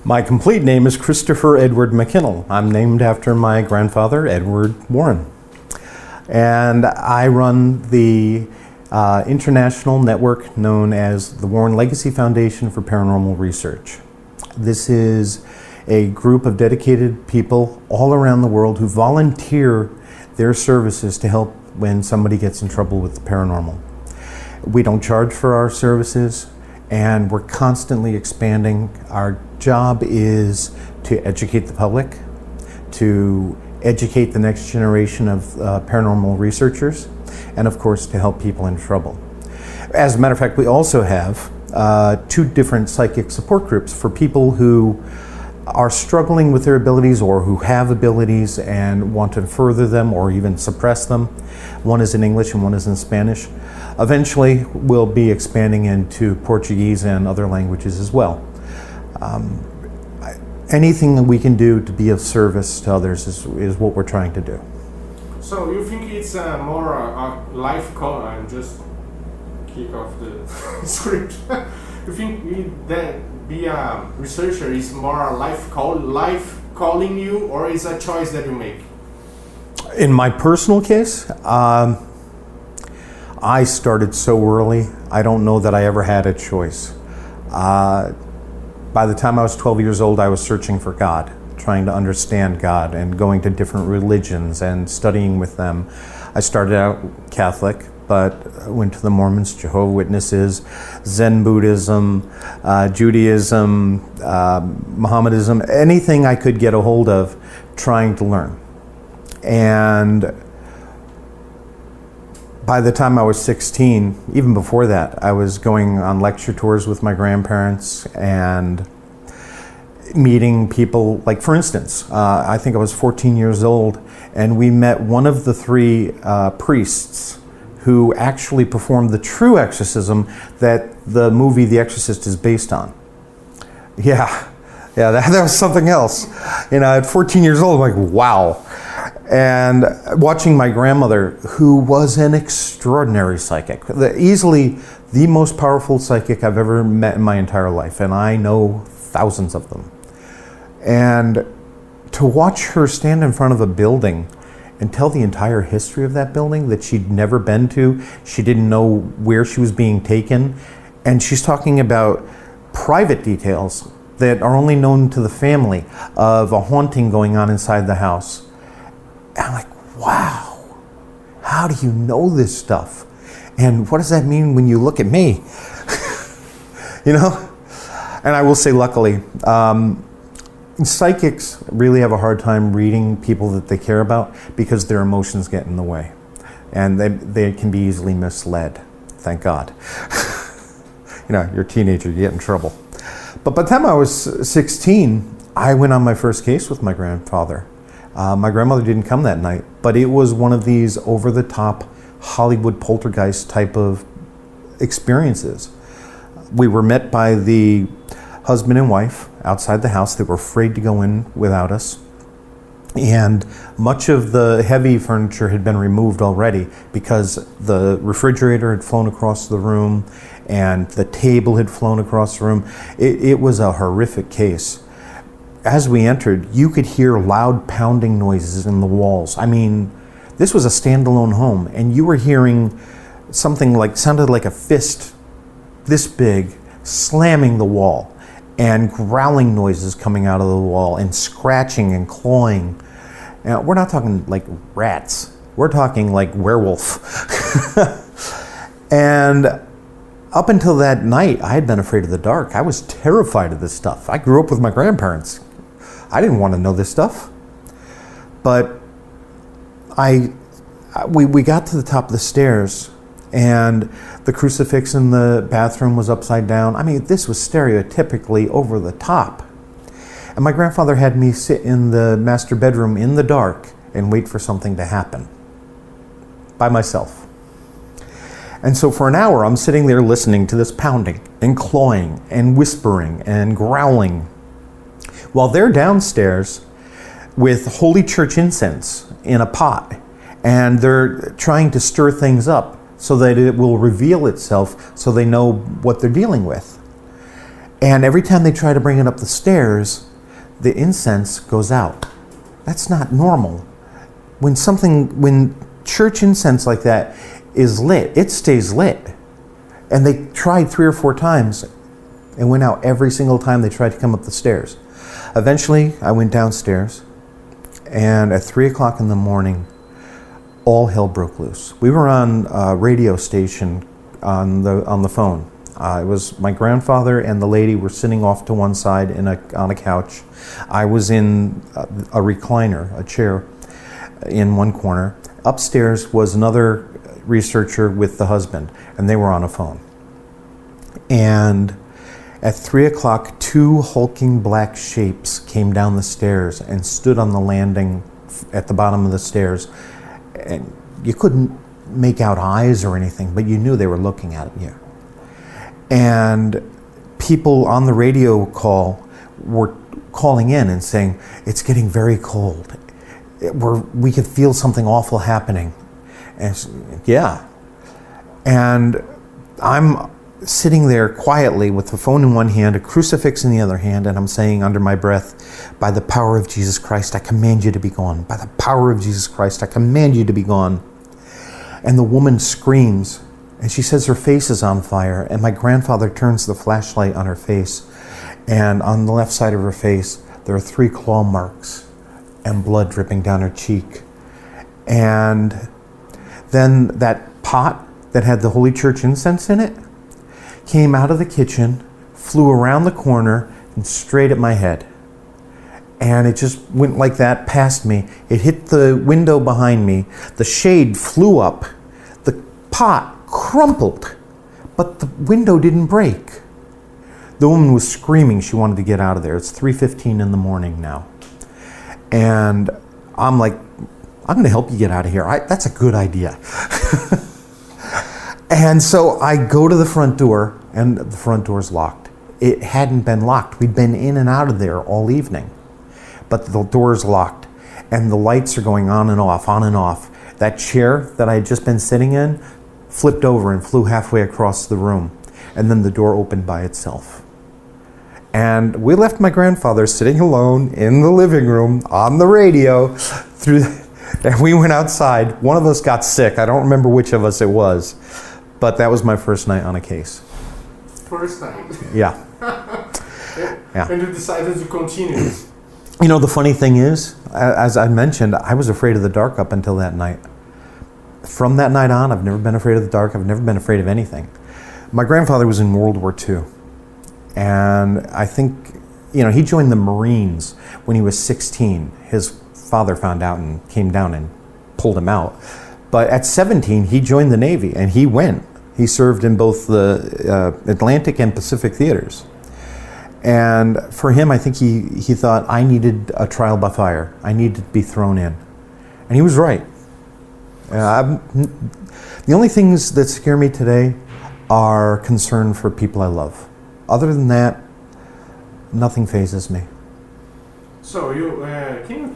My complete name is Christopher Edward McKinnell. I'm named after my grandfather, Edward Warren. And I run the international network known as the Warren Legacy Foundation for Paranormal Research. This is a group of dedicated people all around the world who volunteer their services to help when somebody gets in trouble with the paranormal. We don't charge for our services, and we're constantly expanding. Our job is to educate the public, to educate the next generation of paranormal researchers, and of course to help people in trouble. As a matter of fact, we also have two different psychic support groups for people who are struggling with their abilities or who have abilities and want to further them or even suppress them. One is in English and one is in Spanish. Eventually, we'll be expanding into Portuguese and other languages as well. Anything that we can do to be of service to others is what we're trying to do. So you think it's more a life call, and just kick off the script. You think that be a researcher is more a life calling you, or is a choice that you make? In my personal case, I started so early, I don't know that I ever had a choice. By the time I was 12 years old, I was searching for God, trying to understand God and going to different religions and studying with them. I started out Catholic, but went to the Mormons, Jehovah's Witnesses, Zen Buddhism, Judaism, Mohammedanism, anything I could get a hold of, trying to learn. And by the time I was 16, even before that, I was going on lecture tours with my grandparents and meeting people. Like, for instance, I think I was 14 years old, and we met one of the three priests who actually performed the true exorcism that the movie The Exorcist is based on. Yeah, that was something else. You know, at 14 years old, I'm like, wow. And watching my grandmother, who was an extraordinary psychic, easily the most powerful psychic I've ever met in my entire life, and I know thousands of them. And to watch her stand in front of a building and tell the entire history of that building that she'd never been to, she didn't know where she was being taken, and she's talking about private details that are only known to the family of a haunting going on inside the house. And I'm like, wow, how do you know this stuff? And what does that mean when you look at me? You know? And I will say, luckily, psychics really have a hard time reading people that they care about because their emotions get in the way. And they can be easily misled, thank God. You know, you're a teenager, you get in trouble. But by the time I was 16, I went on my first case with my grandfather. My grandmother didn't come that night, but it was one of these over-the-top Hollywood poltergeist type of experiences. We were met by the husband and wife outside the house. They were afraid to go in without us. And much of the heavy furniture had been removed already because the refrigerator had flown across the room and the table had flown across the room. It was a horrific case. As we entered, you could hear loud pounding noises in the walls. I mean, this was a standalone home, and you were hearing something sounded like a fist this big slamming the wall, and growling noises coming out of the wall, and scratching and clawing. Now, we're not talking like rats. We're talking like werewolf. And up until that night, I had been afraid of the dark. I was terrified of this stuff. I grew up with my grandparents. I didn't want to know this stuff. But we got to the top of the stairs, and the crucifix in the bathroom was upside down. I mean, this was stereotypically over the top. And my grandfather had me sit in the master bedroom in the dark and wait for something to happen by myself. And so for an hour, I'm sitting there listening to this pounding and clawing and whispering and growling, while they're downstairs with Holy Church incense in a pot, and they're trying to stir things up so that it will reveal itself so they know what they're dealing with. And every time they try to bring it up the stairs, the incense goes out. That's not normal. When church incense like that is lit, it stays lit. And they tried 3 or 4 times and went out every single time they tried to come up the stairs. Eventually, I went downstairs, and at 3 o'clock in the morning, all hell broke loose. We were on a radio station on the phone. It was my grandfather and the lady were sitting off to one side on a couch. I was in a recliner, a chair, in one corner. Upstairs was another researcher with the husband, and they were on a phone. And at 3 o'clock, 2 hulking black shapes came down the stairs and stood on the landing at the bottom of the stairs. And you couldn't make out eyes or anything, but you knew they were looking at you. And people on the radio call were calling in and saying, "It's getting very cold. We could feel something awful happening." And yeah. And I'm sitting there quietly with the phone in one hand, a crucifix in the other hand, and I'm saying under my breath, "By the power of Jesus Christ, I command you to be gone. By the power of Jesus Christ, I command you to be gone." And the woman screams, and she says her face is on fire, and my grandfather turns the flashlight on her face, and on the left side of her face, there are 3 claw marks and blood dripping down her cheek. And then that pot that had the Holy Church incense in it came out of the kitchen, flew around the corner, and straight at my head. And it just went like that past me. It hit the window behind me. The shade flew up. The pot crumpled, but the window didn't break. The woman was screaming she wanted to get out of there. It's 3:15 in the morning now. And I'm like, "I'm going to help you get out of here. That's a good idea." And so I go to the front door, and the front door's locked. It hadn't been locked. We'd been in and out of there all evening. But the door's locked, and the lights are going on and off, on and off. That chair that I had just been sitting in flipped over and flew halfway across the room. And then the door opened by itself. And we left my grandfather sitting alone in the living room on the radio and we went outside. One of us got sick. I don't remember which of us it was. But that was my first night on a case. First night? Yeah. Yeah. And you decided to continue? You know, the funny thing is, as I mentioned, I was afraid of the dark up until that night. From that night on, I've never been afraid of the dark. I've never been afraid of anything. My grandfather was in World War II. And I think, he joined the Marines when he was 16. His father found out and came down and pulled him out. But at 17, he joined the Navy, and he went. He served in both the Atlantic and Pacific theaters. And for him, I think he thought, I needed a trial by fire. I needed to be thrown in. And he was right. The only things that scare me today are concern for people I love. Other than that, nothing phases me. So can you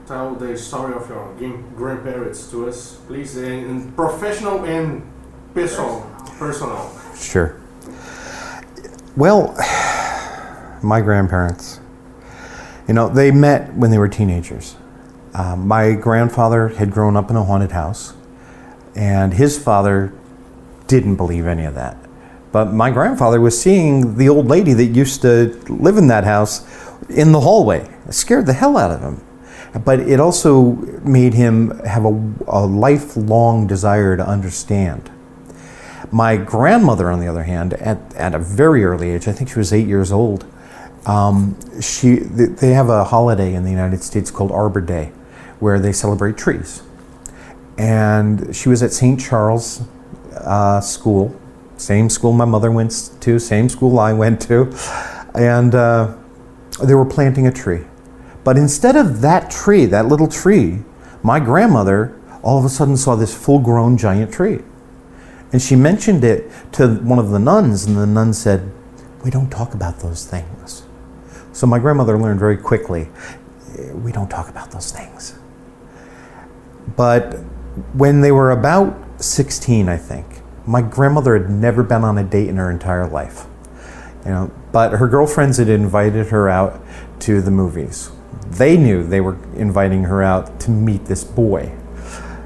tell the story of your grandparents to us, please, in professional and personal? Sure. Well, my grandparents, they met when they were teenagers. My grandfather had grown up in a haunted house, and his father didn't believe any of that. But my grandfather was seeing the old lady that used to live in that house in the hallway. It scared the hell out of him. But it also made him have a lifelong desire to understand. My grandmother, on the other hand, at a very early age, I think she was 8 years old, they have a holiday in the United States called Arbor Day, where they celebrate trees. And she was at St. Charles School, same school my mother went to, same school I went to, and they were planting a tree. But instead of that tree, that little tree, my grandmother all of a sudden saw this full-grown giant tree. And she mentioned it to one of the nuns, and the nun said, "We don't talk about those things." So my grandmother learned very quickly, we don't talk about those things. But when they were about 16, I think, my grandmother had never been on a date in her entire life. But her girlfriends had invited her out to the movies. They knew they were inviting her out to meet this boy.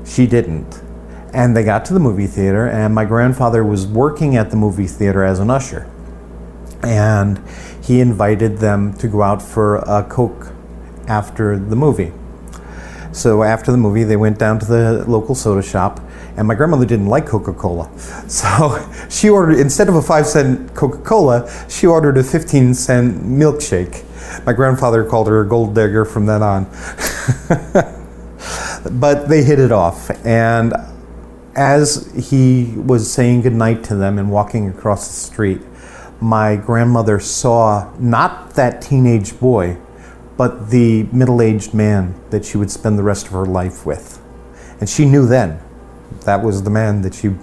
She didn't. And they got to the movie theater, and my grandfather was working at the movie theater as an usher. And he invited them to go out for a Coke after the movie. So after the movie, they went down to the local soda shop, and my grandmother didn't like Coca-Cola. So she ordered, instead of a 5-cent Coca-Cola, she ordered a 15-cent milkshake. My grandfather called her a gold digger from then on. But they hit it off. And as he was saying goodnight to them and walking across the street, my grandmother saw not that teenage boy, but the middle-aged man that she would spend the rest of her life with. And she knew then that was the man that she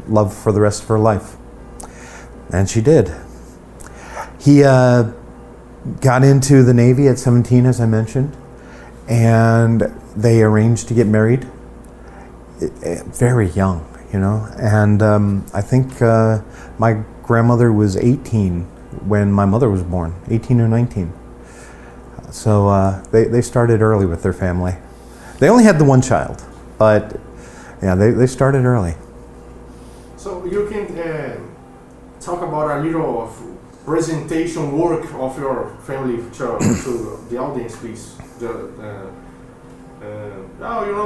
loved for the rest of her life. And she did. He got into the Navy at 17, as I mentioned, and they arranged to get married very young, And I think my grandmother was 18 when my mother was born, 18 or 19. So they started early with their family. They only had the one child, but yeah, they started early. So you can talk about a little of presentation work of your family to the audience, please.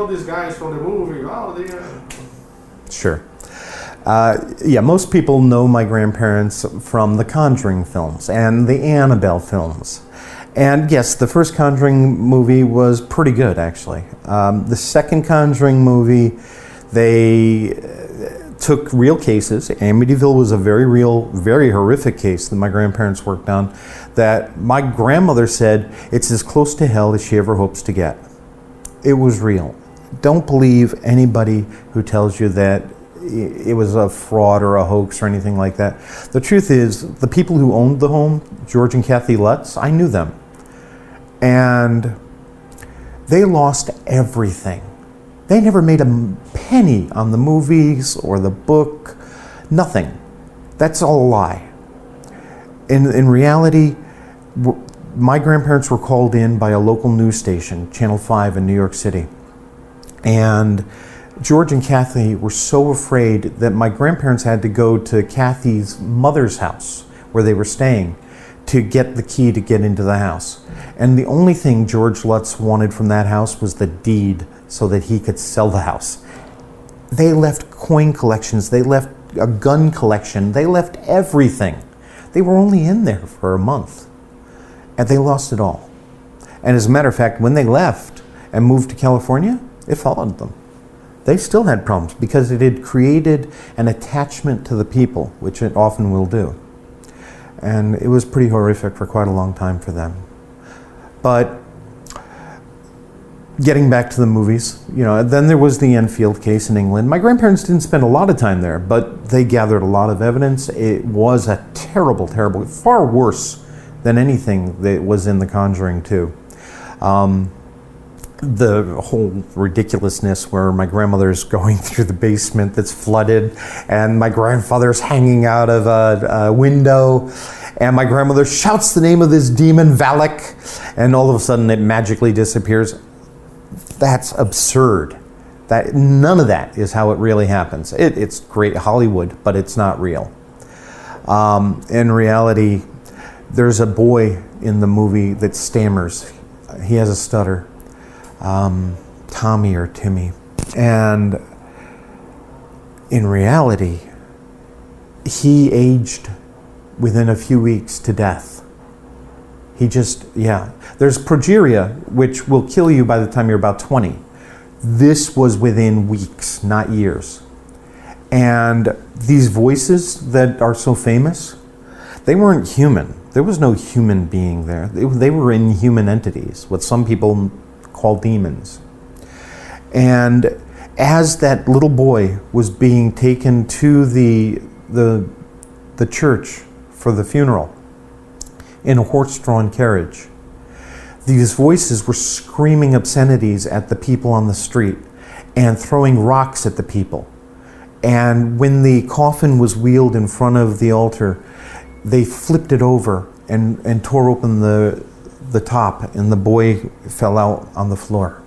These guys from the movie. Sure. Most people know my grandparents from the Conjuring films and the Annabelle films. And yes, the first Conjuring movie was pretty good, actually. The second Conjuring movie, they took real cases. Amityville was a very real, very horrific case that my grandparents worked on, that my grandmother said it's as close to hell as she ever hopes to get. It was real. Don't believe anybody who tells you that it was a fraud or a hoax or anything like that. The truth is, the people who owned the home, George and Kathy Lutz, I knew them. And they lost everything. They never made a penny on the movies or the book, nothing. That's all a lie. In reality, my grandparents were called in by a local news station, Channel 5 in New York City. And George and Kathy were so afraid that my grandparents had to go to Kathy's mother's house where they were staying to get the key to get into the house. And the only thing George Lutz wanted from that house was the deed so that he could sell the house. They left coin collections, they left a gun collection, they left everything. They were only in there for a month, and they lost it all. And as a matter of fact, when they left and moved to California, it followed them. They still had problems because it had created an attachment to the people, which it often will do. And it was pretty horrific for quite a long time for them. But getting back to the movies, then there was the Enfield case in England. My grandparents didn't spend a lot of time there, but they gathered a lot of evidence. It was a terrible, far worse than anything that was in The Conjuring 2. The whole ridiculousness where my grandmother's going through the basement that's flooded and my grandfather's hanging out of a window and my grandmother shouts the name of this demon, Valak, and all of a sudden it magically disappears. That's absurd. None of that is how it really happens. It's great Hollywood, but it's not real. In reality, there's a boy in the movie that stammers. He has a stutter. Tommy or Timmy. And in reality, he aged within a few weeks to death. There's progeria, which will kill you by the time you're about 20. This was within weeks, not years. And these voices that are so famous, they weren't human. There was no human being there. They were inhuman entities, what some people call demons. And as that little boy was being taken to the church for the funeral in a horse-drawn carriage, these voices were screaming obscenities at the people on the street and throwing rocks at the people. And when the coffin was wheeled in front of the altar, they flipped it over and tore open the top, and the boy fell out on the floor.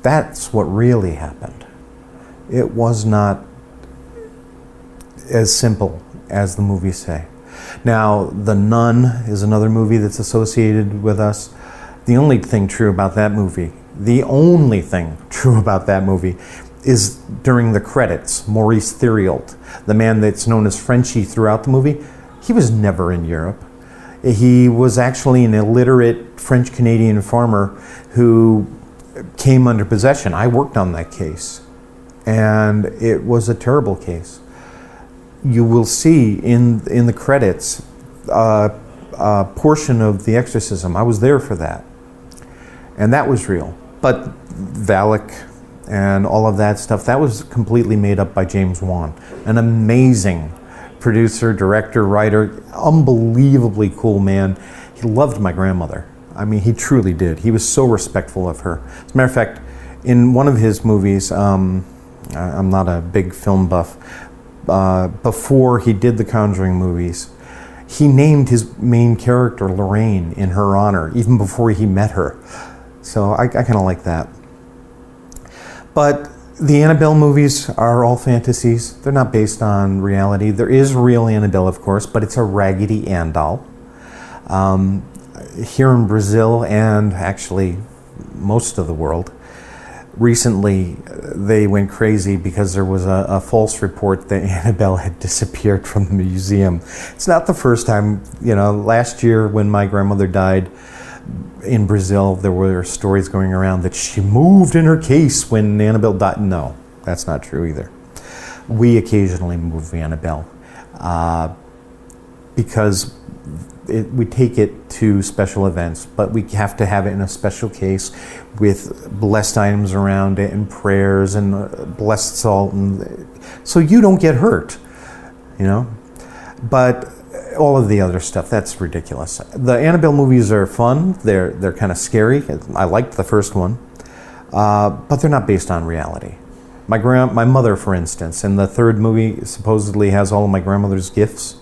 That's what really happened. It was not as simple as the movies say. Now, The Nun is another movie that's associated with us. The only thing true about that movie is during the credits, Maurice Theriault, the man that's known as Frenchie throughout the movie, he was never in Europe. He was actually an illiterate French-Canadian farmer who came under possession. I worked on that case, and it was a terrible case. You will see in the credits a portion of the exorcism. I was there for that, and that was real. But Valak and all of that stuff, that was completely made up by James Wan, an amazing producer, director, writer, unbelievably cool man. He loved my grandmother. I mean, he truly did. He was so respectful of her. As a matter of fact, in one of his movies, I'm not a big film buff, before he did the Conjuring movies, he named his main character Lorraine in her honor, even before he met her. So I kind of like that. But the Annabelle movies are all fantasies. They're not based on reality. There is real Annabelle, of course, but it's a Raggedy Ann doll. Here in Brazil, and actually most of the world, recently they went crazy because there was a false report that Annabelle had disappeared from the museum. It's not the first time. Last year when my grandmother died in Brazil, there were stories going around that she moved in her case when Annabelle died. No, that's not true either. We occasionally move Annabelle because we take it to special events, but we have to have it in a special case with blessed items around it and prayers and blessed salt, and so you don't get hurt, But all of the other stuff, that's ridiculous. The Annabelle movies are fun. They're kind of scary. I liked the first one, but they're not based on reality. My mother, for instance, in the third movie, supposedly has all of my grandmother's gifts.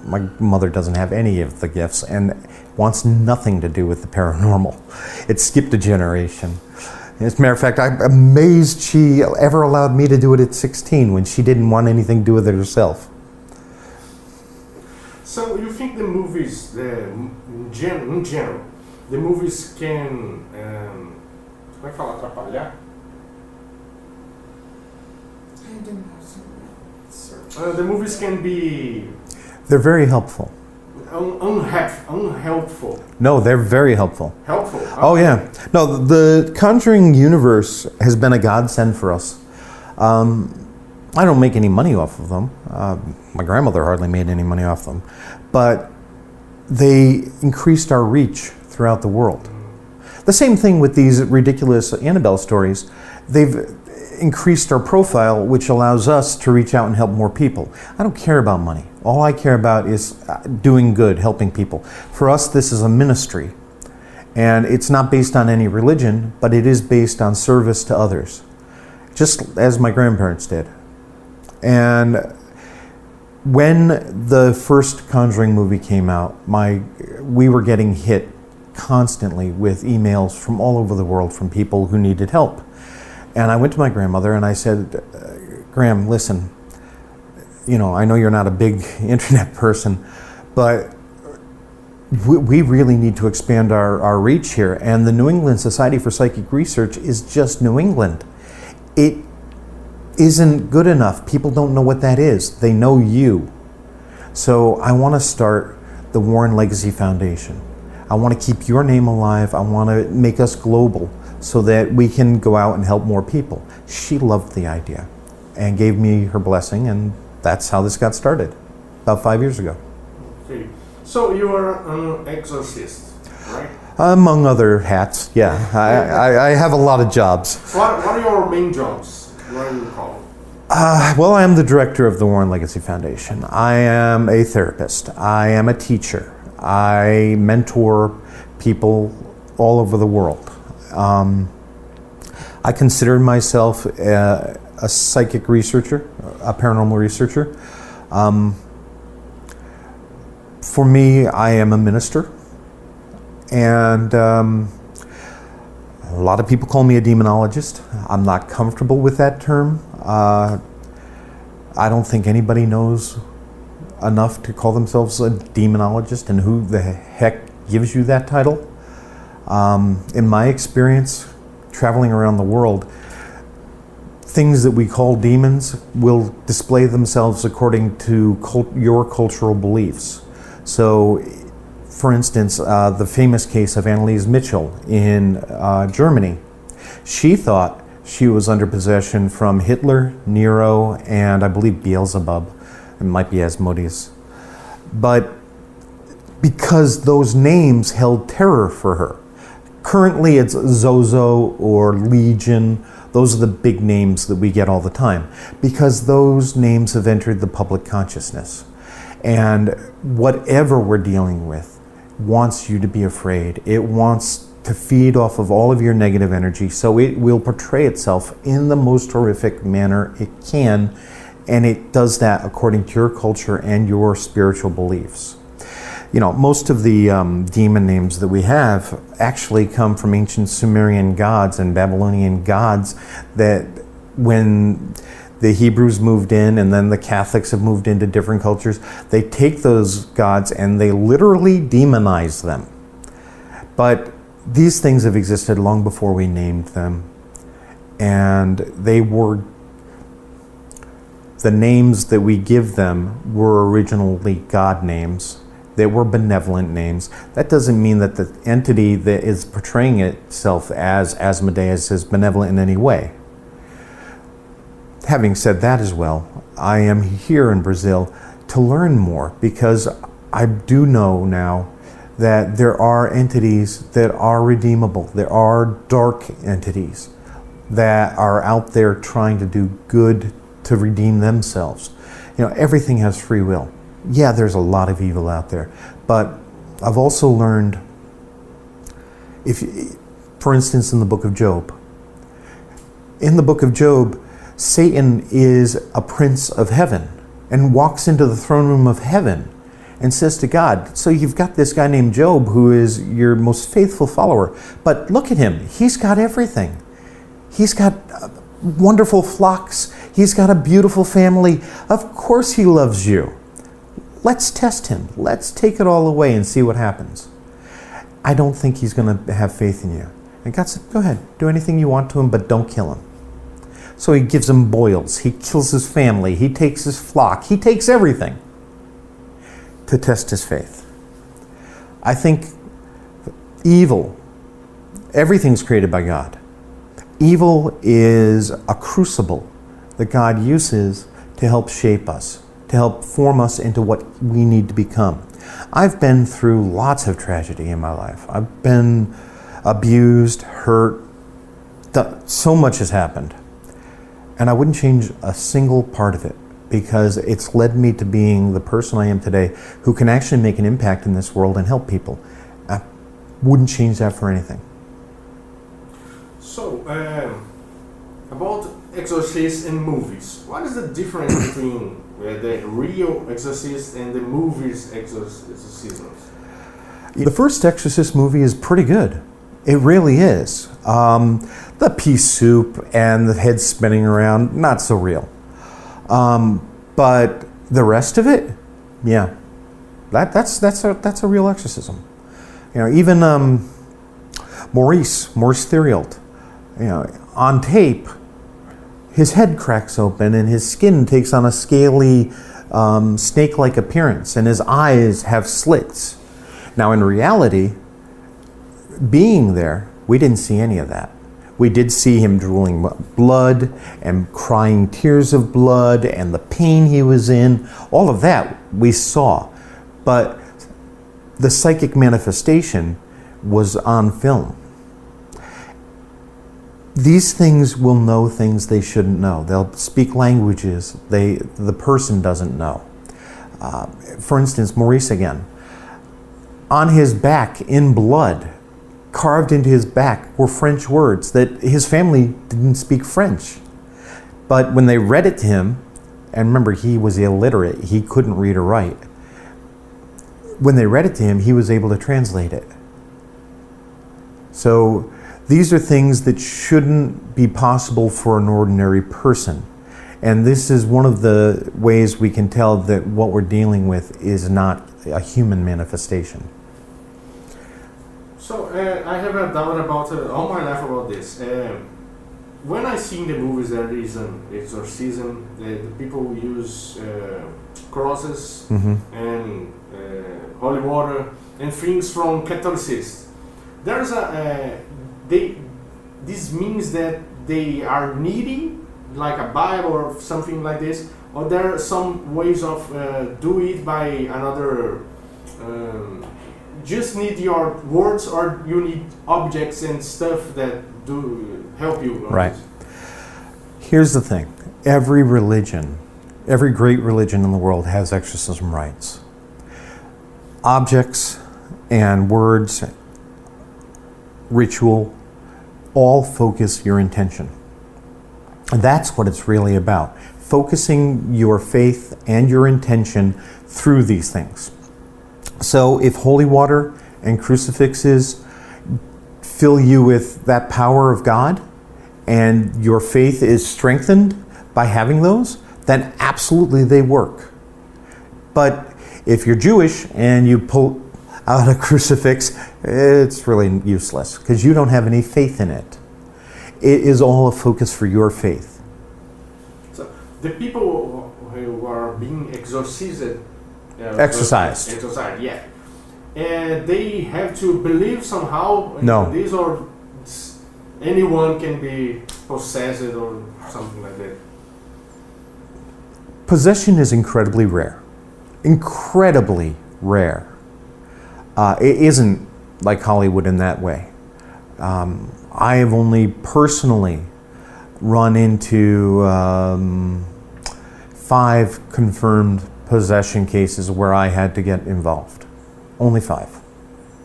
My mother doesn't have any of the gifts and wants nothing to do with the paranormal. It skipped a generation. As a matter of fact, I'm amazed she ever allowed me to do it at 16 when she didn't want anything to do with it herself. So you think the movies, in general, the movies can, como é que fala, atrapalhar? The movies can be... They're very helpful. Unhelpful. No, they're very helpful. Helpful? Okay. Oh yeah. No, the Conjuring universe has been a godsend for us. I don't make any money off of them. My grandmother hardly made any money off them. But they increased our reach throughout the world. The same thing with these ridiculous Annabelle stories. They've increased our profile, which allows us to reach out and help more people. I don't care about money. All I care about is doing good, helping people. For us, this is a ministry. And it's not based on any religion, but it is based on service to others, just as my grandparents did. And when the first Conjuring movie came out, we were getting hit constantly with emails from all over the world from people who needed help. And I went to my grandmother and I said, Gram, listen, I know you're not a big internet person, but we really need to expand our reach here. And the New England Society for Psychic Research is just New England. It isn't good enough. People don't know what that is. They know you. So I want to start the Warren Legacy Foundation. I want to keep your name alive. I want to make us global so that we can go out and help more people. She loved the idea and gave me her blessing, and that's how this got started about 5 years ago. Okay. So you are an exorcist, right? Among other hats, yeah. I have a lot of jobs. What are your main jobs? What are you called? Well, I am the director of the Warren Legacy Foundation. I am a therapist. I am a teacher. I mentor people all over the world. I consider myself a psychic researcher, a paranormal researcher. For me, I am a minister, and a lot of people call me a demonologist. I'm not comfortable with that term. I don't think anybody knows enough to call themselves a demonologist, and who the heck gives you that title? In my experience, traveling around the world, things that we call demons will display themselves according to your cultural beliefs. So, for instance, the famous case of Anneliese Mitchell in Germany. She thought she was under possession from Hitler, Nero, and I believe Beelzebub. It might be Asmodeus. But because those names held terror for her. Currently it's Zozo or Legion. Those are the big names that we get all the time, because those names have entered the public consciousness. And whatever we're dealing with wants you to be afraid. It wants to feed off of all of your negative energy, so it will portray itself in the most horrific manner it can, and it does that according to your culture and your spiritual beliefs. You know, most of the demon names that we have actually come from ancient Sumerian gods and Babylonian gods, that when the Hebrews moved in and then the Catholics have moved into different cultures, they take those gods and they literally demonize them. But these things have existed long before we named them, and the names that we give them were originally God names. They were benevolent names. That doesn't mean that the entity that is portraying itself as Asmodeus is benevolent in any way. Having said that as well, I am here in Brazil to learn more, because I do know now that there are entities that are redeemable. There are dark entities that are out there trying to do good to redeem themselves. You know, everything has free will. Yeah, there's a lot of evil out there, but I've also learned, for instance, in the book of Job. In the book of Job, Satan is a prince of heaven and walks into the throne room of heaven and says to God, so you've got this guy named Job who is your most faithful follower, but look at him, he's got everything. He's got wonderful flocks, he's got a beautiful family, of course he loves you. Let's test him. Let's take it all away and see what happens. I don't think he's going to have faith in you. And God said, go ahead, do anything you want to him, but don't kill him. So he gives him boils. He kills his family. He takes his flock. He takes everything to test his faith. I think evil, everything's created by God. Evil is a crucible that God uses to help shape us, to help form us into what we need to become. I've been through lots of tragedy in my life. I've been abused, hurt, so much has happened. And I wouldn't change a single part of it, because it's led me to being the person I am today, who can actually make an impact in this world and help people. I wouldn't change that for anything. So, about exorcists and movies, what is the difference between the real exorcist and the movies exorcisms? The first Exorcist movie is pretty good. It really is. The pea soup and the head spinning around, not so real. But the rest of it, yeah, that's a real exorcism. You know, even Maurice Theriault, you know, on tape, his head cracks open and his skin takes on a scaly, snake-like appearance, and his eyes have slits. Now, in reality, being there, we didn't see any of that. We did see him drooling blood and crying tears of blood and the pain he was in. All of that we saw. But the psychic manifestation was on film. These things will know things they shouldn't know. They'll speak languages the person doesn't know. For instance, Maurice again. On his back, in blood, carved into his back, were French words that his family didn't speak French. But when they read it to him, and remember, he was illiterate, he couldn't read or write, when they read it to him, he was able to translate it. So these are things that shouldn't be possible for an ordinary person. And this is one of the ways we can tell that what we're dealing with is not a human manifestation. So I have a doubt about all my life about this. When I see in the movies there is an exorcism, the people use crosses and holy water and things from Catholicism. There's this means that they are needing like a Bible or something like this, or there are some ways of do it by another. Just need your words, or you need objects and stuff that do help you. Right. Here's the thing. Every religion, every great religion in the world has exorcism rites. Objects and words, ritual, all focus your intention. And that's what it's really about. Focusing your faith and your intention through these things. So if holy water and crucifixes fill you with that power of God and your faith is strengthened by having those, then absolutely they work. But if you're Jewish and you pull out a crucifix, it's really useless because you don't have any faith in it. It is all a focus for your faith. So the people who are being exorcised, exorcised, yeah. And they have to believe somehow in No. this, or anyone can be possessed or something like that. Possession is incredibly rare. Incredibly rare. It isn't like Hollywood in that way. I have only personally run into 5 confirmed possession cases where I had to get involved. Only 5.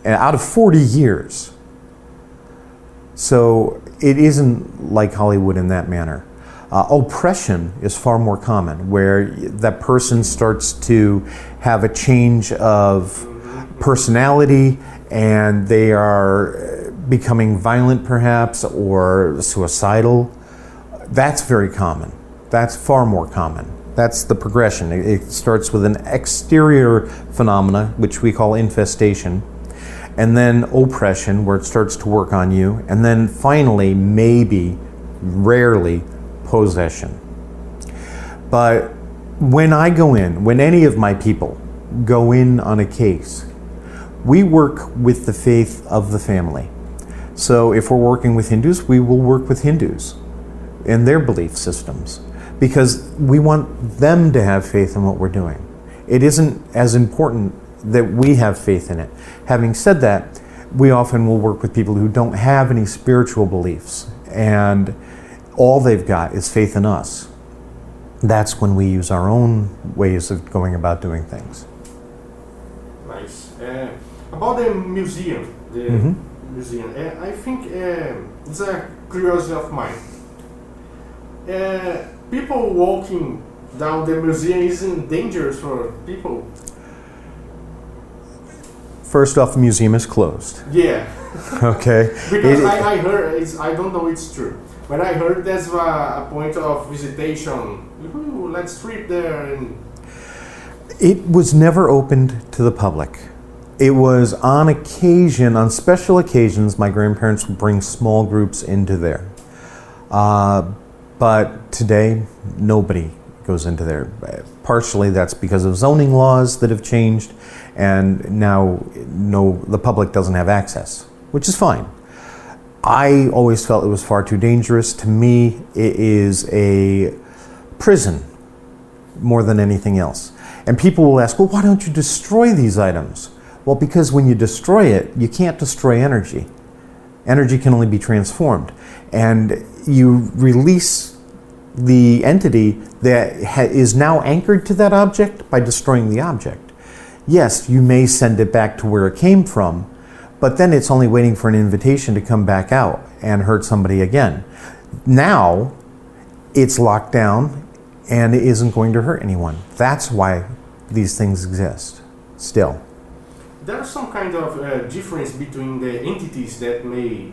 And out of 40 years. So it isn't like Hollywood in that manner. Oppression is far more common, where that person starts to have a change of personality and they are becoming violent perhaps or suicidal. That's very common. That's far more common. That's the progression. It starts with an exterior phenomena, which we call infestation, and then oppression, where it starts to work on you, and then finally, maybe, rarely, possession. But when I go in, when any of my people go in on a case, we work with the faith of the family. So if we're working with Hindus, we will work with Hindus and their belief systems, because we want them to have faith in what we're doing. It isn't as important that we have faith in it. Having said that, we often will work with people who don't have any spiritual beliefs, and all they've got is faith in us. That's when we use our own ways of going about doing things. Nice. About the museum, I think it's a curiosity of mine. People walking down the museum isn't dangerous for people. First off, the museum is closed. Yeah. Okay. Because I heard, I don't know it's true, but I heard there's a point of visitation. Ooh, let's trip there. And it was never opened to the public. It was on occasion, on special occasions, my grandparents would bring small groups into there. But today, nobody goes into there. Partially that's because of zoning laws that have changed, and now the public doesn't have access, which is fine. I always felt it was far too dangerous. To me, it is a prison more than anything else. And people will ask, well, why don't you destroy these items? Well, because when you destroy it, you can't destroy energy. Energy can only be transformed. And you release the entity that is now anchored to that object by destroying the object. Yes, you may send it back to where it came from, but then it's only waiting for an invitation to come back out and hurt somebody again. Now, it's locked down and it isn't going to hurt anyone. That's why these things exist still. there's some kind of difference between the entities that may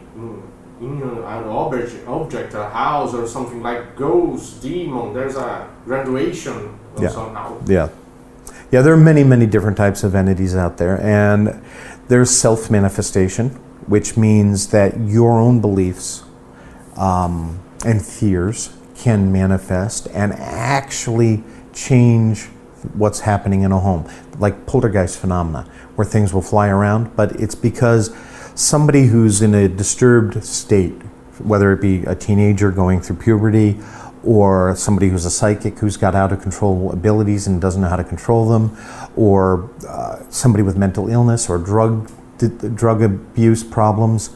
in an object, a house or something like ghost, demon. There's a graduation somehow. Yeah. Yeah, there are many, many different types of entities out there, and there's self-manifestation, which means that your own beliefs and fears can manifest and actually change what's happening in a home, like poltergeist phenomena, where things will fly around, but it's because somebody who's in a disturbed state, whether it be a teenager going through puberty or somebody who's a psychic who's got out of control abilities and doesn't know how to control them, or somebody with mental illness or drug abuse problems,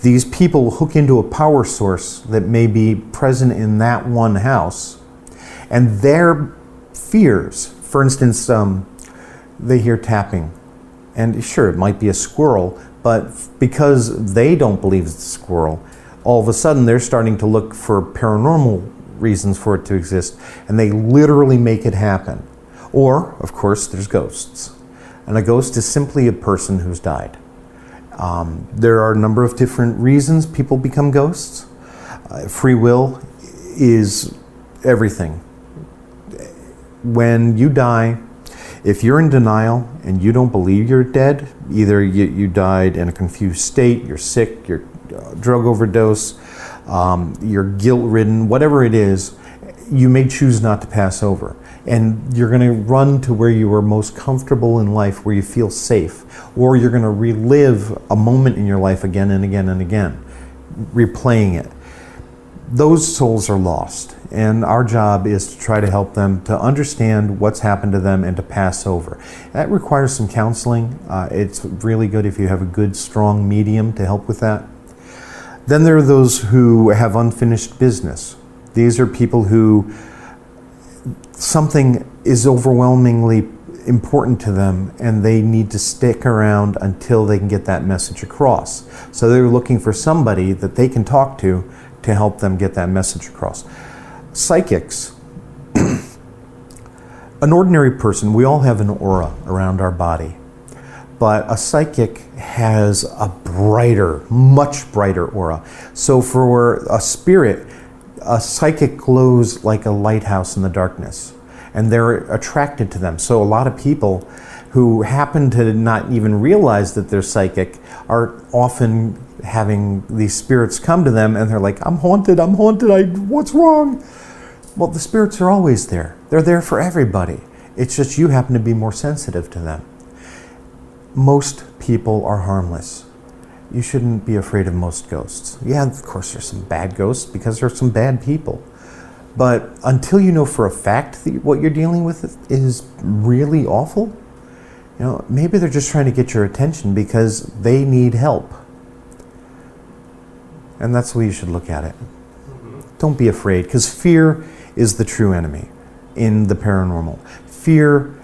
these people hook into a power source that may be present in that one house, and their fears, for instance, they hear tapping, and sure, it might be a squirrel, but because they don't believe it's a squirrel, all of a sudden they're starting to look for paranormal reasons for it to exist, and they literally make it happen. Or, of course, there's ghosts. And a ghost is simply a person who's died. There are a number of different reasons people become ghosts. Free will is everything. When you die, if you're in denial and you don't believe you're dead, either you died in a confused state, you're sick, you're drug overdose, you're guilt-ridden, whatever it is, you may choose not to pass over. And you're going to run to where you are most comfortable in life, where you feel safe, or you're going to relive a moment in your life again and again and again, replaying it. Those souls are lost, and our job is to try to help them to understand what's happened to them and to pass over. That requires some counseling. It's really good if you have a good, strong medium to help with that. Then there are those who have unfinished business. These are people who something is overwhelmingly important to them and they need to stick around until they can get that message across. So they're looking for somebody that they can talk to help them get that message across. Psychics, an ordinary person, we all have an aura around our body, but a psychic has a brighter, much brighter aura. So for a spirit, a psychic glows like a lighthouse in the darkness, and they're attracted to them. So a lot of people who happen to not even realize that they're psychic are often having these spirits come to them, and they're like, I'm haunted, what's wrong? Well, the spirits are always there. They're there for everybody. It's just you happen to be more sensitive to them. Most people are harmless. You shouldn't be afraid of most ghosts. Yeah, of course there's some bad ghosts because there's some bad people. But until you know for a fact that what you're dealing with is really awful, maybe they're just trying to get your attention because they need help. And that's the way you should look at it. Don't be afraid, because fear is the true enemy in the paranormal. Fear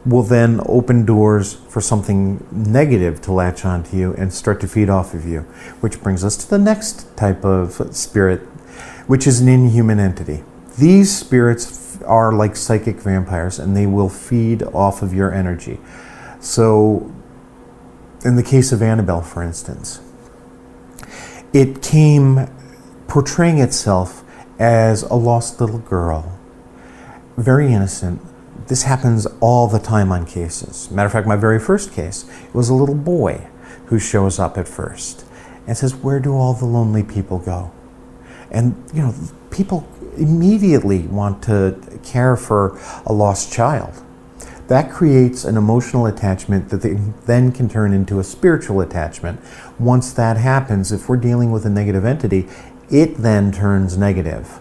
will then open doors for something negative to latch onto you and start to feed off of you, which brings us to the next type of spirit, which is an inhuman entity. These spirits are like psychic vampires, and they will feed off of your energy. So, in the case of Annabelle, for instance, it came portraying itself as a lost little girl, very innocent. This happens all the time on cases. Matter of fact, my very first case, it was a little boy who shows up at first and says, where do all the lonely people go? And, people immediately want to care for a lost child. That creates an emotional attachment that they then can turn into a spiritual attachment. Once that happens, if we're dealing with a negative entity, it then turns negative.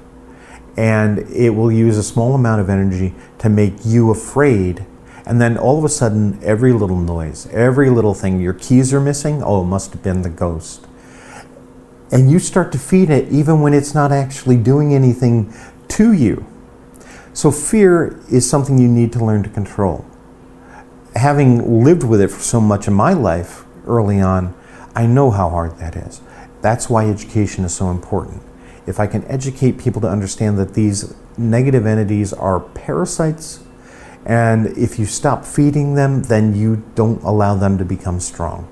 And it will use a small amount of energy to make you afraid. And then all of a sudden, every little noise, every little thing, your keys are missing, oh, it must have been the ghost. And you start to feed it even when it's not actually doing anything to you. So fear is something you need to learn to control. Having lived with it for so much of my life early on, I know how hard that is. That's why education is so important. If I can educate people to understand that these negative entities are parasites And if you stop feeding them, then you don't allow them to become strong.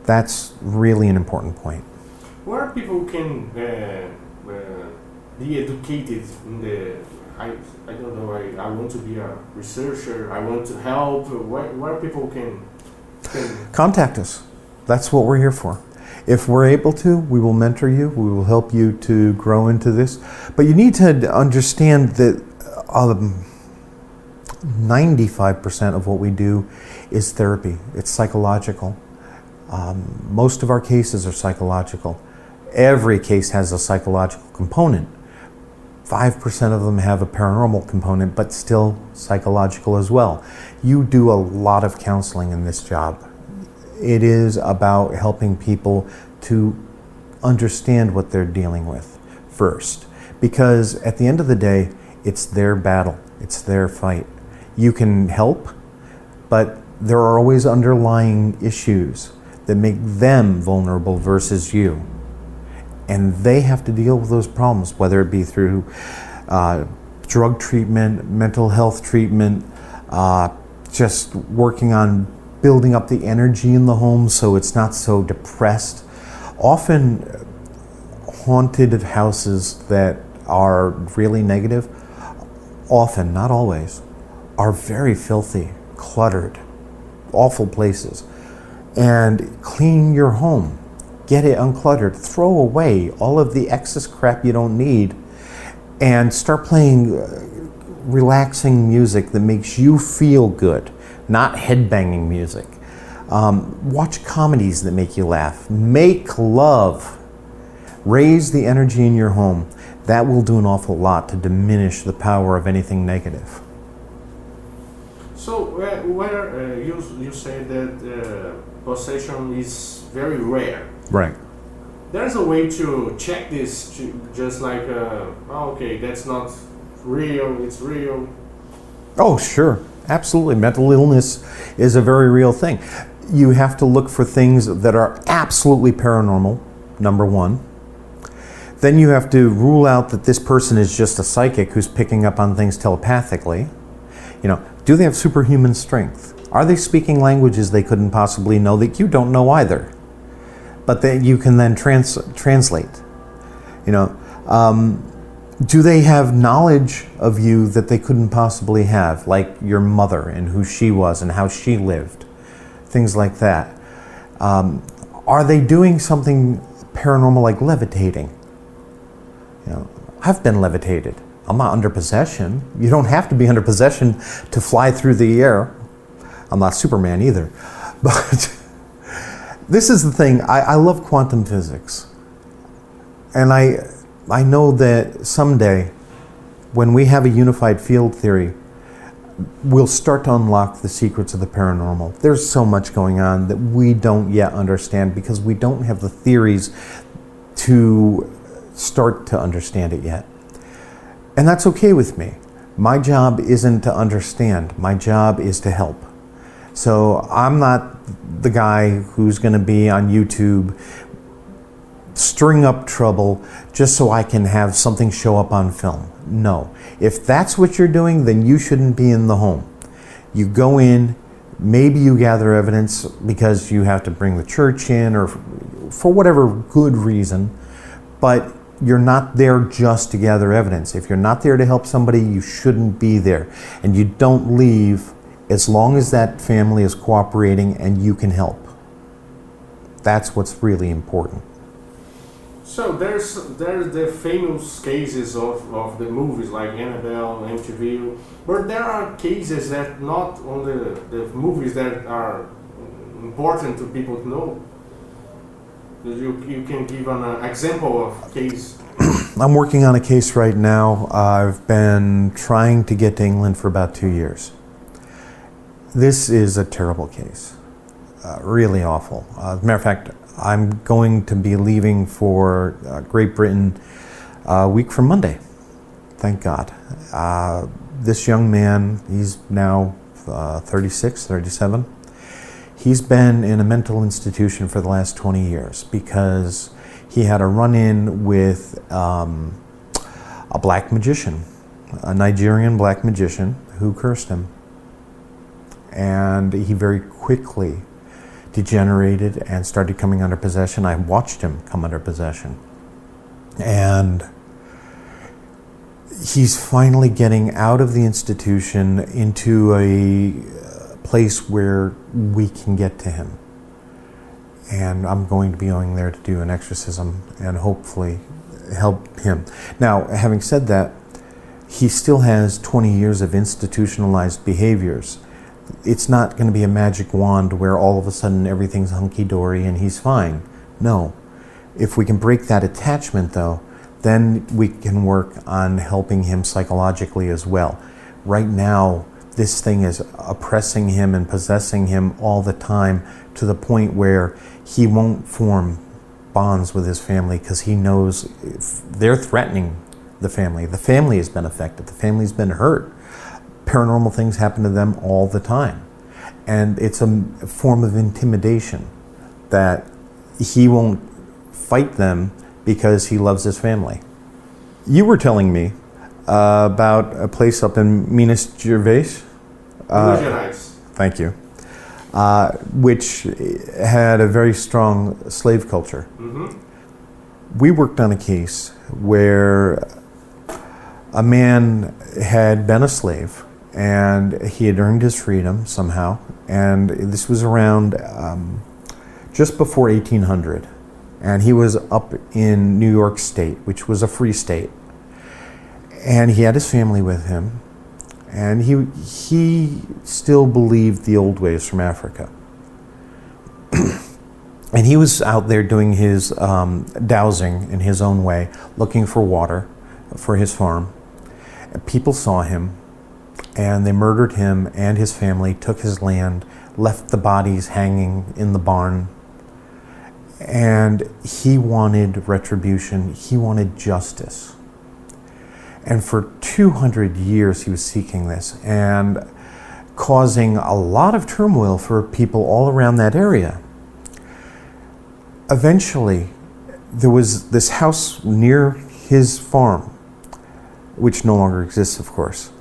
That's really an important point. Where people can be educated in the, I don't know, I want to be a researcher, I want to help, where people can... Contact us. That's what we're here for. If we're able to, we will mentor you, we will help you to grow into this. But you need to understand that 95% of what we do is therapy. It's psychological. Most of our cases are psychological. Every case has a psychological component. 5% of them have a paranormal component, but still psychological as well. You do a lot of counseling in this job. It is about helping people to understand what they're dealing with first. Because at the end of the day, it's their battle, it's their fight. You can help, but there are always underlying issues that make them vulnerable versus you. And they have to deal with those problems, whether it be through drug treatment, mental health treatment, just working on building up the energy in the home so it's not so depressed. Often haunted houses that are really negative, often, not always, are very filthy, cluttered, awful places. And clean your home. Get it uncluttered. Throw away all of the excess crap you don't need and start playing relaxing music that makes you feel good, not headbanging music. Watch comedies that make you laugh. Make love. Raise the energy in your home. That will do an awful lot to diminish the power of anything negative. So, where you say that possession is very rare. Right. There's a way to check this, just like, okay, that's not real, it's real. Oh, sure. Absolutely. Mental illness is a very real thing. You have to look for things that are absolutely paranormal, number one. Then you have to rule out that this person is just a psychic who's picking up on things telepathically. You know, do they have superhuman strength? Are they speaking languages they couldn't possibly know that you don't know either? But that you can then translate. You know, do they have knowledge of you that they couldn't possibly have, like your mother and who she was and how she lived, things like that. Are they doing something paranormal like levitating? You know, I've been levitated. I'm not under possession. You don't have to be under possession to fly through the air. I'm not Superman either. But this is the thing, I love quantum physics. And I know that someday, when we have a unified field theory, we'll start to unlock the secrets of the paranormal. There's so much going on that we don't yet understand because we don't have the theories to start to understand it yet. And that's okay with me. My job isn't to understand. My job is to help. So I'm not the guy who's going to be on YouTube stirring up trouble just so I can have something show up on film. No. If that's what you're doing, then you shouldn't be in the home. You go in, maybe you gather evidence because you have to bring the church in or for whatever good reason, but you're not there just to gather evidence. If you're not there to help somebody, you shouldn't be there. And you don't leave as long as that family is cooperating and you can help. That's what's really important. So there's the famous cases of the movies like Annabelle, MTV, but there are cases that not on the movies that are important to people to know. You can give an example of case. I'm working on a case right now. I've been trying to get to England for about 2 years. This is a terrible case, really awful. As a matter of fact, I'm going to be leaving for Great Britain a week from Monday, thank God. This young man, he's now 36, 37. He's been in a mental institution for the last 20 years because he had a run-in with a black magician, a Nigerian black magician who cursed him. And he very quickly degenerated and started coming under possession. I watched him come under possession. And he's finally getting out of the institution into a place where we can get to him. And I'm going to be going there to do an exorcism and hopefully help him. Now, having said that, he still has 20 years of institutionalized behaviors. It's not going to be a magic wand where all of a sudden everything's hunky-dory and he's fine. No. If we can break that attachment, though, then we can work on helping him psychologically as well. Right now, this thing is oppressing him and possessing him all the time, to the point where he won't form bonds with his family because he knows they're threatening the family. The family has been affected. The family's been hurt. Paranormal things happen to them all the time. And it's a form of intimidation that he won't fight them because he loves his family. You were telling me about a place up in Minas Gerais. Thank you. Which had a very strong slave culture. Mm-hmm. We worked on a case where a man had been a slave and he had earned his freedom somehow, and this was around just before 1800, and he was up in New York State, which was a free state, and he had his family with him. And he still believed the old ways from Africa. And he was out there doing his dowsing in his own way, looking for water for his farm. And people saw him, and they murdered him and his family, took his land, left the bodies hanging in the barn. And he wanted retribution. He wanted justice. And for 200 years he was seeking this and causing a lot of turmoil for people all around that area. Eventually, there was this house near his farm, which no longer exists, of course.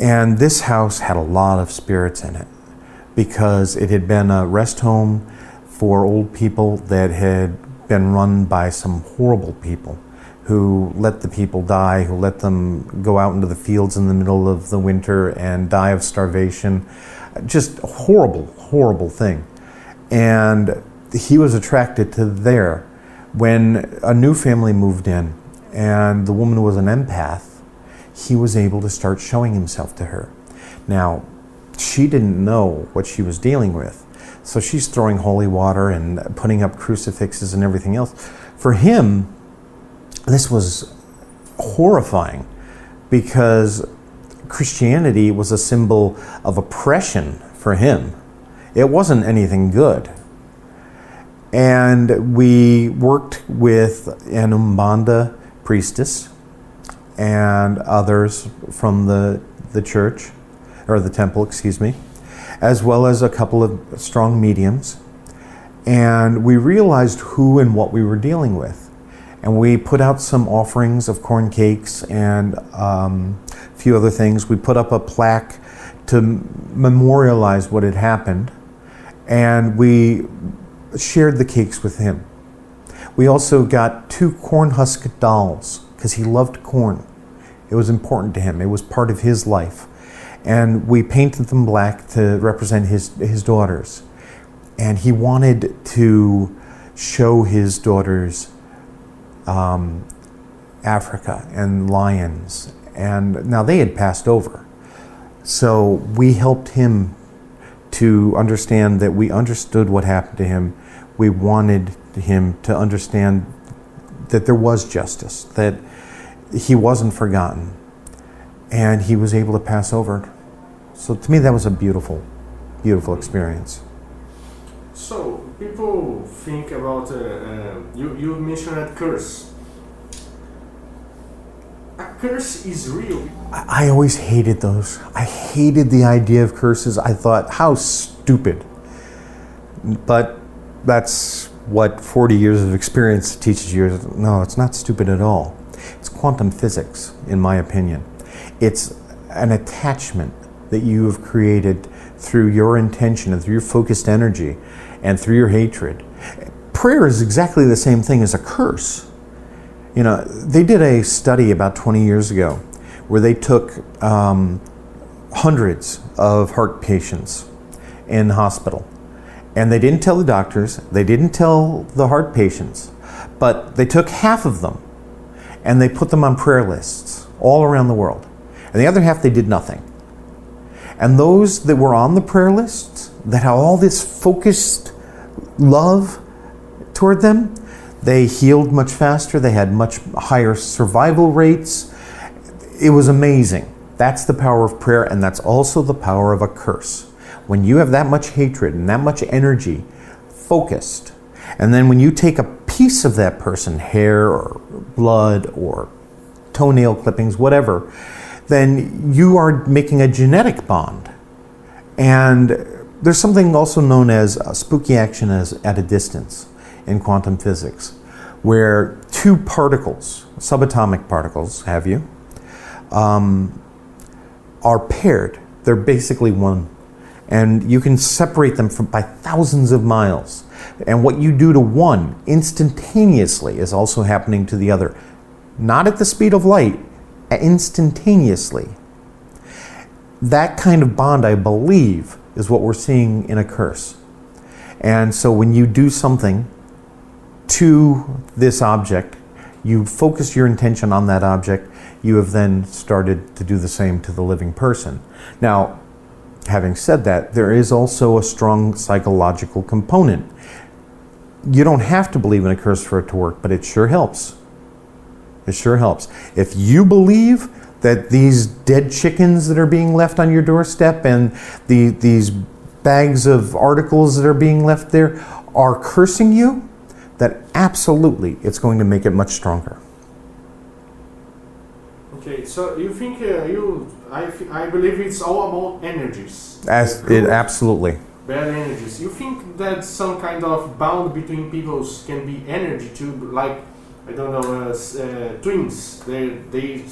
And this house had a lot of spirits in it because it had been a rest home for old people that had been run by some horrible people who let the people die, who let them go out into the fields in the middle of the winter and die of starvation. Just a horrible, horrible thing. And he was attracted to there. When a new family moved in and the woman was an empath, he was able to start showing himself to her. Now, she didn't know what she was dealing with, so she's throwing holy water and putting up crucifixes and everything else. For him, this was horrifying because Christianity was a symbol of oppression for him. It wasn't anything good. And we worked with an Umbanda priestess and others from the church, or the temple, excuse me, as well as a couple of strong mediums. And we realized who and what we were dealing with. And we put out some offerings of corn cakes and a few other things. We put up a plaque to memorialize what had happened. And we shared the cakes with him. We also got 2 corn husk dolls because he loved corn. It was important to him. It was part of his life. And we painted them black to represent his daughters. And he wanted to show his daughters Africa and lions, and now they had passed over. So we helped him to understand that we understood what happened to him. We wanted him to understand that there was justice, that he wasn't forgotten, and he was able to pass over. So to me, that was a beautiful, beautiful experience. So people think about you mentioned a curse. A curse is real. I always hated those. I hated the idea of curses. I thought, how stupid. But that's what 40 years of experience teaches you. No, it's not stupid at all. It's quantum physics, in my opinion. It's an attachment that you have created through your intention and through your focused energy and through your hatred. Prayer is exactly the same thing as a curse. You know, they did a study about 20 years ago where they took hundreds of heart patients in the hospital. And they didn't tell the doctors, they didn't tell the heart patients, but they took half of them and they put them on prayer lists all around the world. And the other half, they did nothing. And those that were on the prayer lists, that had all this focused love toward them, they healed much faster, they had much higher survival rates. It was amazing. That's the power of prayer, and that's also the power of a curse. When you have that much hatred and that much energy focused, and then when you take a piece of that person, hair or blood or toenail clippings, whatever, then you are making a genetic bond. And there's something also known as spooky action at a distance in quantum physics, where two particles, subatomic particles, are paired. They're basically one. And you can separate them by thousands of miles. And what you do to one instantaneously is also happening to the other. Not at the speed of light, instantaneously. That kind of bond, I believe, is what we're seeing in a curse. And so when you do something to this object, you focus your intention on that object, you have then started to do the same to the living person. Now, having said that, there is also a strong psychological component. You don't have to believe in a curse for it to work, but it sure helps. It sure helps. If you believe that these dead chickens that are being left on your doorstep and these bags of articles that are being left there are cursing you, that absolutely it's going to make it much stronger. Okay, so you think I believe it's all about energies. Absolutely. Bad energies. You think that some kind of bound between peoples can be energy too, like I don't know, twins. They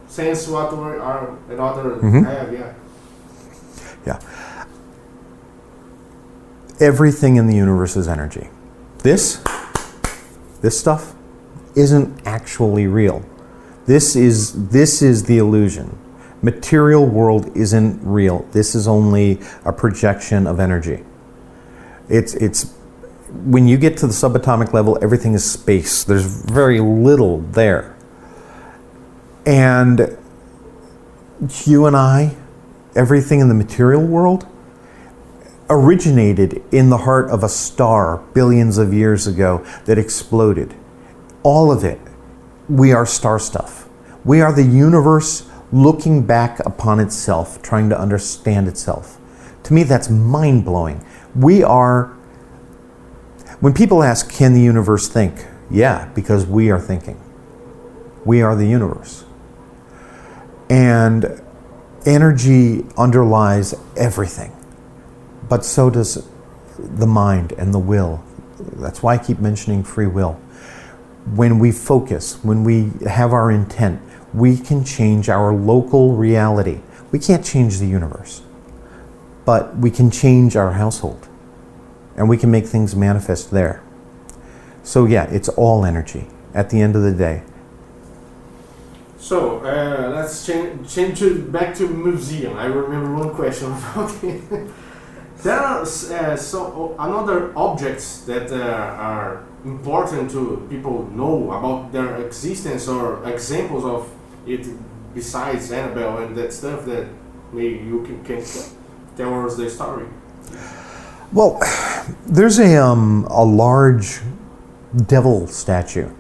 sense what are another have. Yeah. Everything in the universe is energy. This stuff isn't actually real. This is the illusion. Material world isn't real. This is only a projection of energy. It's when you get to the subatomic level, everything is space. There's very little there. And you and I, everything in the material world, originated in the heart of a star billions of years ago that exploded. All of it. We are star stuff. We are the universe looking back upon itself, trying to understand itself. To me, that's mind-blowing. We are, when people ask, can the universe think? Yeah, because we are thinking. We are the universe. And energy underlies everything. But so does the mind and the will. That's why I keep mentioning free will. When we focus, when we have our intent, we can change our local reality. We can't change the universe, but we can change our household, and we can make things manifest there. So yeah, it's all energy at the end of the day. So let's change back to museum. I remember one question about it. There are another objects that are important to people know about their existence, or examples of it besides Annabelle and that stuff that maybe you can tell us the story. Well, there's a large devil statue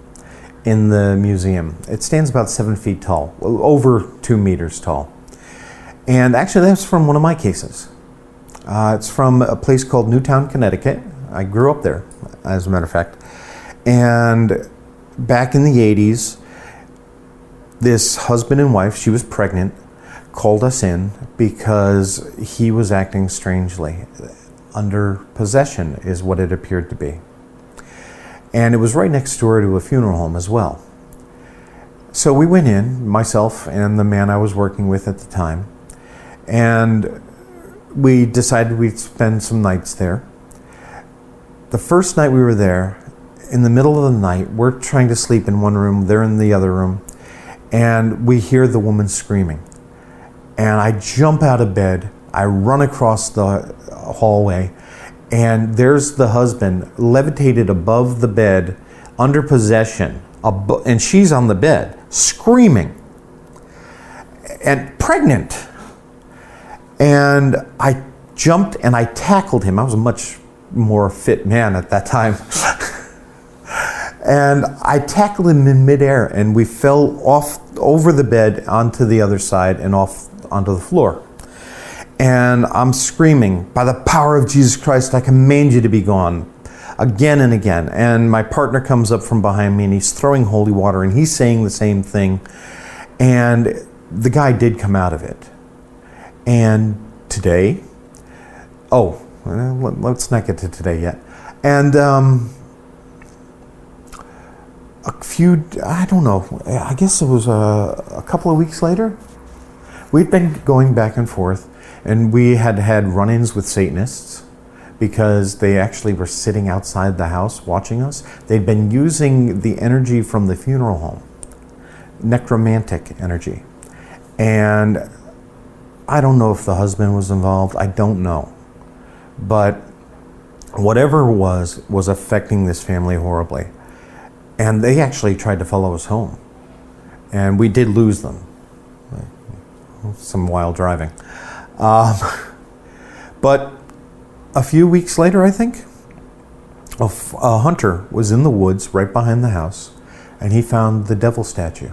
in the museum. It stands about 7 feet tall, over 2 meters tall. And actually that's from one of my cases. It's from a place called Newtown, Connecticut. I grew up there, as a matter of fact. And back in the 80s, this husband and wife, she was pregnant, called us in because he was acting strangely. Under possession is what it appeared to be. And it was right next door to a funeral home as well. So we went in, myself and the man I was working with at the time, and we decided we'd spend some nights there. The first night we were there, in the middle of the night, we're trying to sleep in one room, they're in the other room, and we hear the woman screaming. And I jump out of bed, I run across the hallway, and there's the husband levitated above the bed, under possession, and she's on the bed, screaming, and pregnant. And I jumped and I tackled him. I was a much more fit man at that time. And I tackled him in midair, and we fell off over the bed onto the other side and off onto the floor. And I'm screaming, by the power of Jesus Christ, I command you to be gone, again and again. And my partner comes up from behind me and he's throwing holy water and he's saying the same thing. And the guy did come out of it. And today, let's not get to today yet. And I guess it was a couple of weeks later, we'd been going back and forth, and we had had run-ins with Satanists because they actually were sitting outside the house watching us. They'd been using the energy from the funeral home, necromantic energy. And I don't know if the husband was involved, I don't know. But whatever it was affecting this family horribly. And they actually tried to follow us home. And we did lose them. Some wild driving. But a few weeks later, I think, a hunter was in the woods right behind the house, and he found the devil statue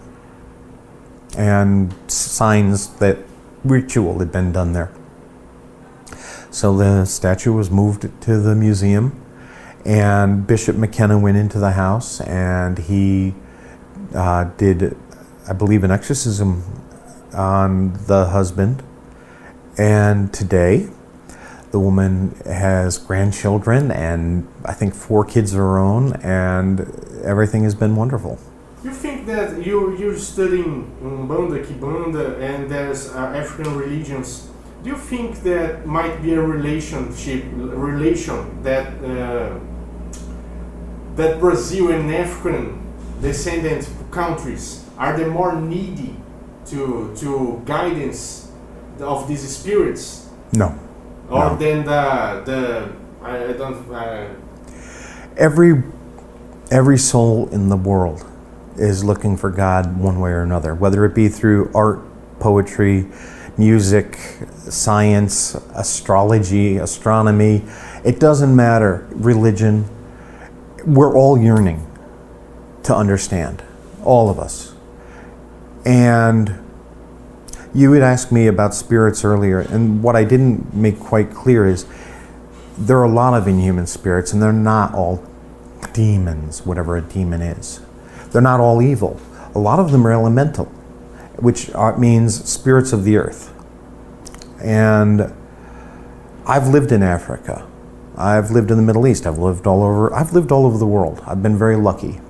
and signs that ritual had been done there. So the statue was moved to the museum, and Bishop McKinnell went into the house, and he did, I believe, an exorcism on the husband. And today, the woman has grandchildren, and I think 4 kids of her own, and everything has been wonderful. You think that you're studying Umbanda, Kibanda, and there's African religions. Do you think that might be a relation that Brazil and African descendant countries are the more needy to guidance of these spirits? No. Or No. then Every soul in the world is looking for God one way or another, whether it be through art, poetry, music, science, astrology, astronomy. It doesn't matter, religion. We're all yearning to understand, all of us. And you had asked me about spirits earlier, and what I didn't make quite clear is there are a lot of inhuman spirits, and they're not all demons, whatever a demon is. They're not all evil. A lot of them are elemental, which means spirits of the earth. And I've lived in Africa. I've lived in the Middle East. I've lived all over the world. I've been very lucky.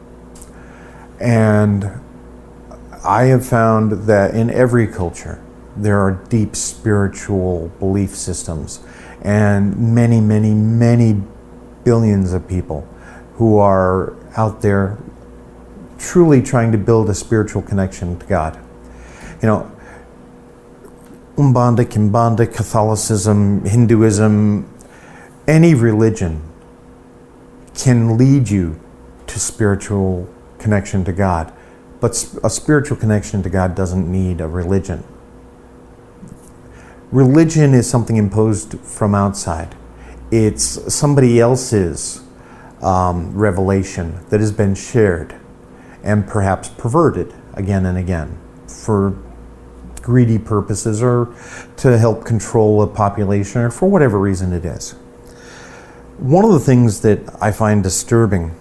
And I have found that in every culture, there are deep spiritual belief systems, and many, many, many billions of people who are out there truly trying to build a spiritual connection to God. You know, Umbanda, Kimbanda, Catholicism, Hinduism, any religion can lead you to spiritual connection to God. But a spiritual connection to God doesn't need a religion. Religion is something imposed from outside. It's somebody else's revelation that has been shared and perhaps perverted again and again for greedy purposes or to help control a population or for whatever reason it is. One of the things that I find disturbing,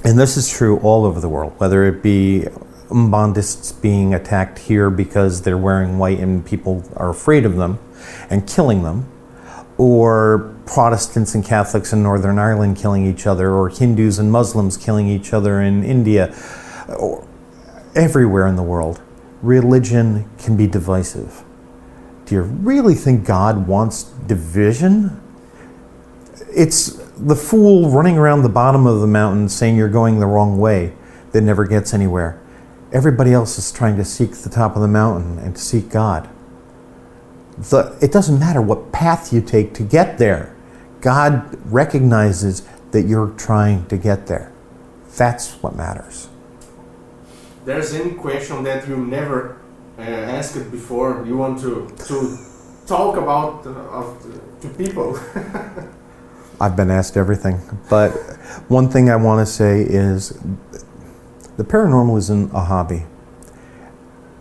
and this is true all over the world, whether it be Umbandists being attacked here because they're wearing white and people are afraid of them and killing them, or Protestants and Catholics in Northern Ireland killing each other, or Hindus and Muslims killing each other in India. everywhere in the world, religion can be divisive. Do you really think God wants division? It's the fool running around the bottom of the mountain saying you're going the wrong way that never gets anywhere. Everybody else is trying to seek the top of the mountain and to seek God. It doesn't matter what path you take to get there. God recognizes that you're trying to get there. That's what matters. There's any question that you never asked before you want to talk about to people? I've been asked everything, but one thing I want to say is the paranormal isn't a hobby.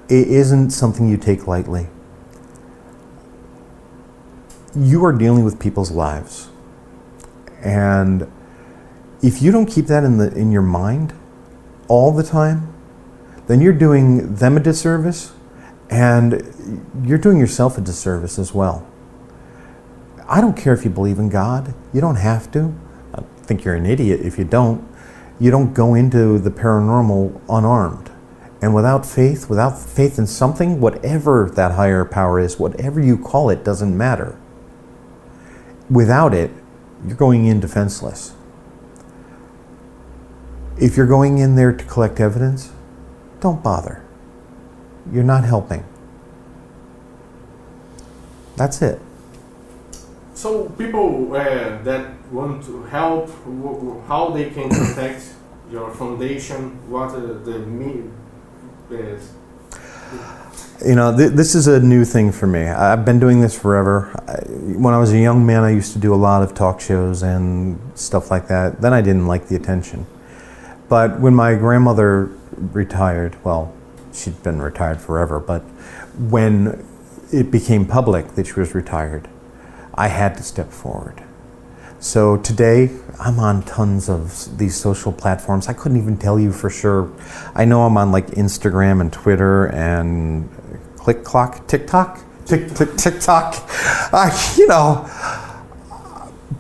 It isn't something you take lightly. You are dealing with people's lives, and if you don't keep that in your mind all the time, then you're doing them a disservice, and you're doing yourself a disservice as well. I don't care if you believe in God. You don't have to. I think you're an idiot if you don't. You don't go into the paranormal unarmed. And without faith in something, whatever that higher power is, whatever you call it, doesn't matter. Without it, you're going in defenseless. If you're going in there to collect evidence, don't bother. You're not helping. That's it. So people that want to help, how they can contact your foundation? What the mean? This is a new thing for me. I've been doing this forever. When I was a young man, I used to do a lot of talk shows and stuff like that. Then I didn't like the attention. But when my grandmother retired, well, she'd been retired forever, but when it became public that she was retired, I had to step forward. So today, I'm on tons of these social platforms. I couldn't even tell you for sure. I know I'm on like Instagram and Twitter and TikTok.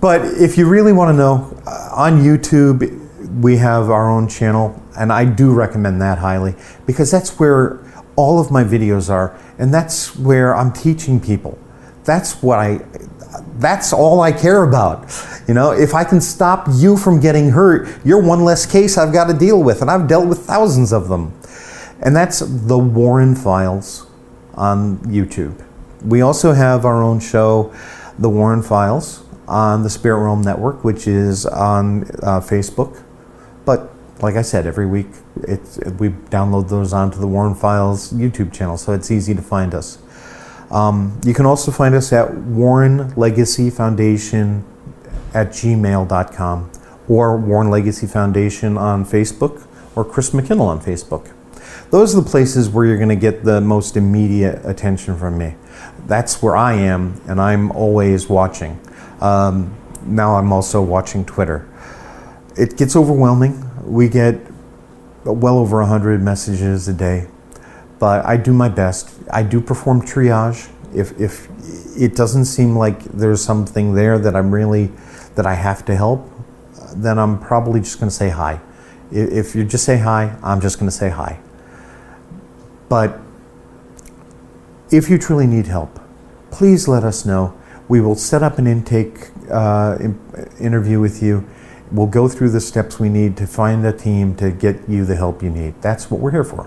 But if you really want to know, on YouTube, we have our own channel, and I do recommend that highly because that's where all of my videos are, and that's where I'm teaching people. That's all I care about. If I can stop you from getting hurt, you're one less case I've got to deal with, and I've dealt with thousands of them. And that's the Warren Files on YouTube. We also have our own show, The Warren Files, on the Spirit Realm Network, which is on Facebook. But like I said, every week we download those onto the Warren Files YouTube channel, so it's easy to find us. You can also find us at warrenlegacyfoundation@gmail.com or Warren Legacy Foundation on Facebook or Chris McKinnell on Facebook. Those are the places where you're going to get the most immediate attention from me. That's where I am, and I'm always watching. Now I'm also watching Twitter. It gets overwhelming. We get well over 100 messages a day. But I do my best. I do perform triage. If it doesn't seem like there's something there that I have to help, then I'm probably just going to say hi. If you just say hi, I'm just going to say hi. But if you truly need help, please let us know. We will set up an intake interview with you. We'll go through the steps we need to find a team to get you the help you need. That's what we're here for.